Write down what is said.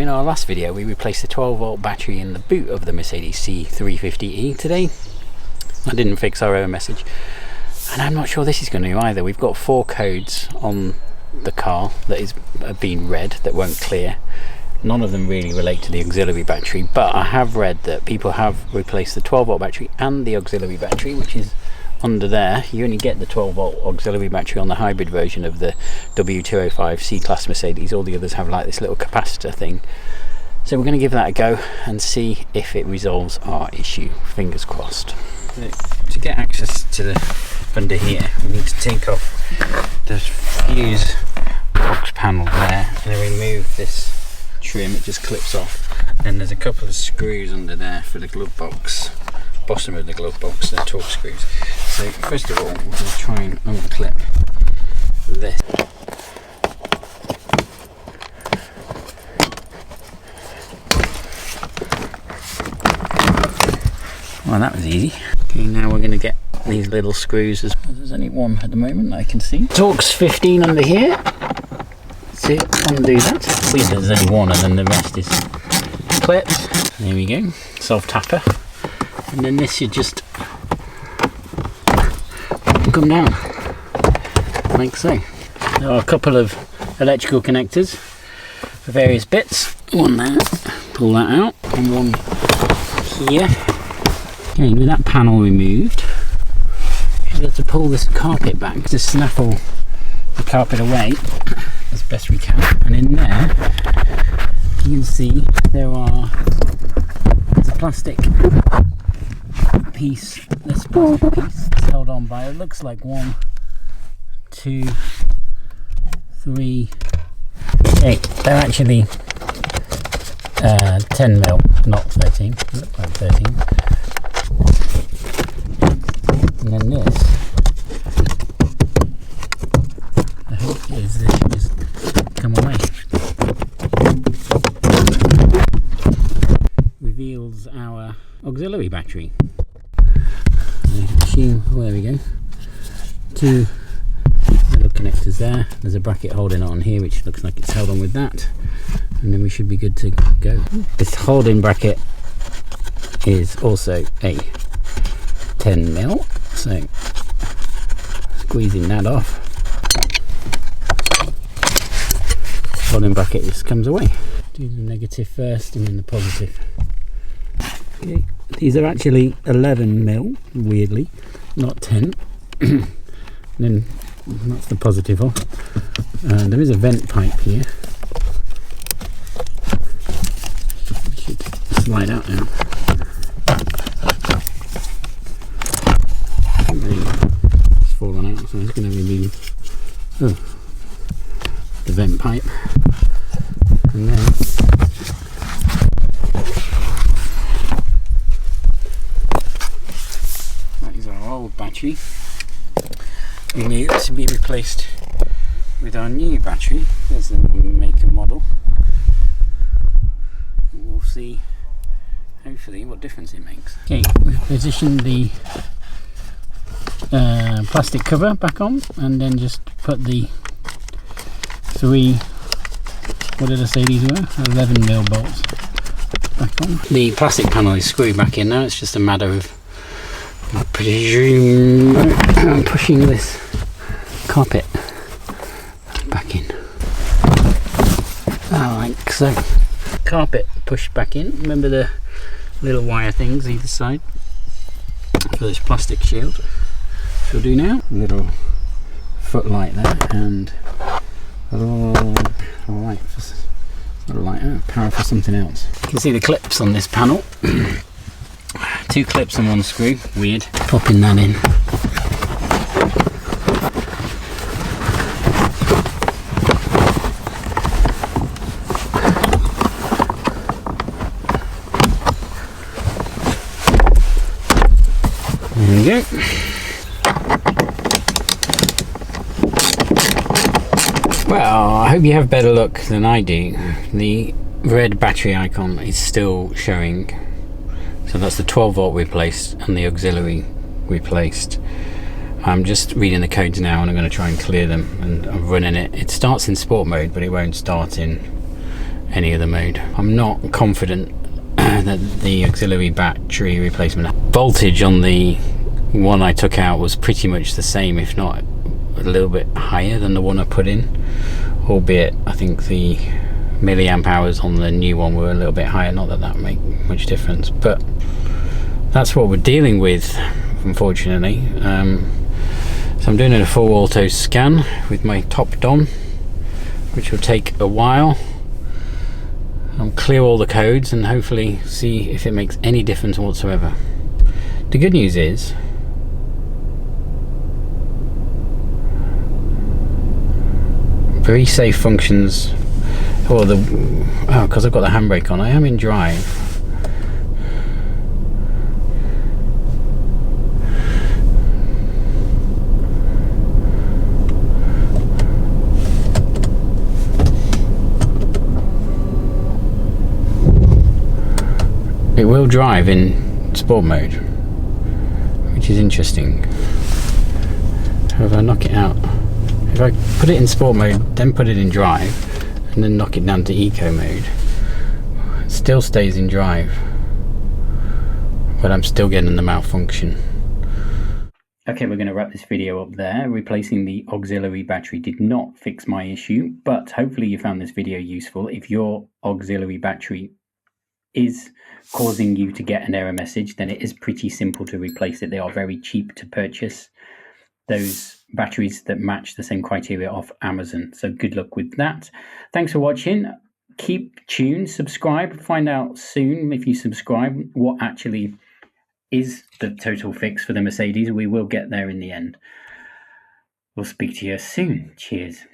in our last video we replaced the 12 volt battery in the boot of the Mercedes C350E. Today I didn't fix our error message, and I'm not sure this is going to either. We've got 4 codes on the car that is being read that won't clear. None of them really relate to the auxiliary battery, but I have read that people have replaced the 12 volt battery and the auxiliary battery, which is under there. You only get the 12 volt auxiliary battery on the hybrid version of the W205 C-Class Mercedes. All the others have like this little capacitor thing. So we're going to give that a go and see if it resolves our issue. Fingers crossed. To get access to the under here, we need to take off the fuse box panel there and then remove this trim. It just clips off. Then there's a couple of screws under there for the glove box. Bottom of the glove box, they're torque screws. So first of all, we're going to try and unclip this. Well, that was easy. Okay, now we're going to get these little screws. There's only one at the moment I can see. Torque's 15 under here. See, undo that. Please, there's only one, and then the rest is clips. There we go. Self-tapper. And then this should just come down like so. There are a couple of electrical connectors for various bits. One there, pull that out, and one here. Okay, with that panel removed, we have to pull this carpet back to snaffle the carpet away as best we can. And in there, you can see there's a plastic piece, this plastic piece is held on by, it looks like 1, 2, 3, 8. They're actually 10 mil, not 13. They look like 13. And then this, the hope is this should just come away. Reveals our auxiliary battery. Oh, there we go. 2 little connectors there. There's a bracket holding it on here, which looks like it's held on with that, and then we should be good to go. This holding bracket is also a 10 mil, so squeezing that off, holding bracket just comes away. Do the negative first and then the positive. Okay. These are actually 11 mil, weirdly, not 10. Then that's the positive off. There is a vent pipe here. It should slide out now. It's fallen out, so I'm just going to remove the vent pipe. And then battery. We need it to be replaced with our new battery. There's the make and model. We'll see, hopefully, what difference it makes. Okay, we've positioned the plastic cover back on, and then just put the 3, what did I say these were? 11 mil bolts back on. The plastic panel is screwed back in now. It's just a matter of pushing this carpet back in, like so. Carpet pushed back in. Remember the little wire things either side for this plastic shield. She'll do now. Little footlight there, and a little light for power for something else. You can see the clips on this panel. 2 clips and 1 screw. Weird. Popping that in. There we go. Well, I hope you have better luck than I do. The red battery icon is still showing. So that's the 12 volt replaced and the auxiliary replaced. I'm just reading the codes now and I'm going to try and clear them, and I'm running it. It starts in sport mode, but it won't start in any other mode. I'm not confident that the auxiliary battery replacement voltage on the one I took out was pretty much the same, if not a little bit higher than the one I put in, albeit I think the milliamp hours on the new one were a little bit higher. Not that that make much difference, but that's what we're dealing with, unfortunately. So I'm doing a full auto scan with my top DOM, which will take a while. I'll clear all the codes and hopefully see if it makes any difference whatsoever. The good news is very safe functions. Or because I've got the handbrake on, I am in drive. It will drive in sport mode, which is interesting. If I knock it out, if I put it in sport mode, then put it in drive, and then knock it down to eco mode, it still stays in drive, but I'm still getting the malfunction. Okay, we're going to wrap this video up there. Replacing the auxiliary battery did not fix my issue, but hopefully you found this video useful. If your auxiliary battery is causing you to get an error message, then it is pretty simple to replace it. They are very cheap to purchase, those batteries that match the same criteria off Amazon. So good luck with that. Thanks for watching. Keep tuned, subscribe, find out soon if you subscribe what actually is the total fix for the Mercedes. We will get there in the end. We'll speak to you soon. Cheers.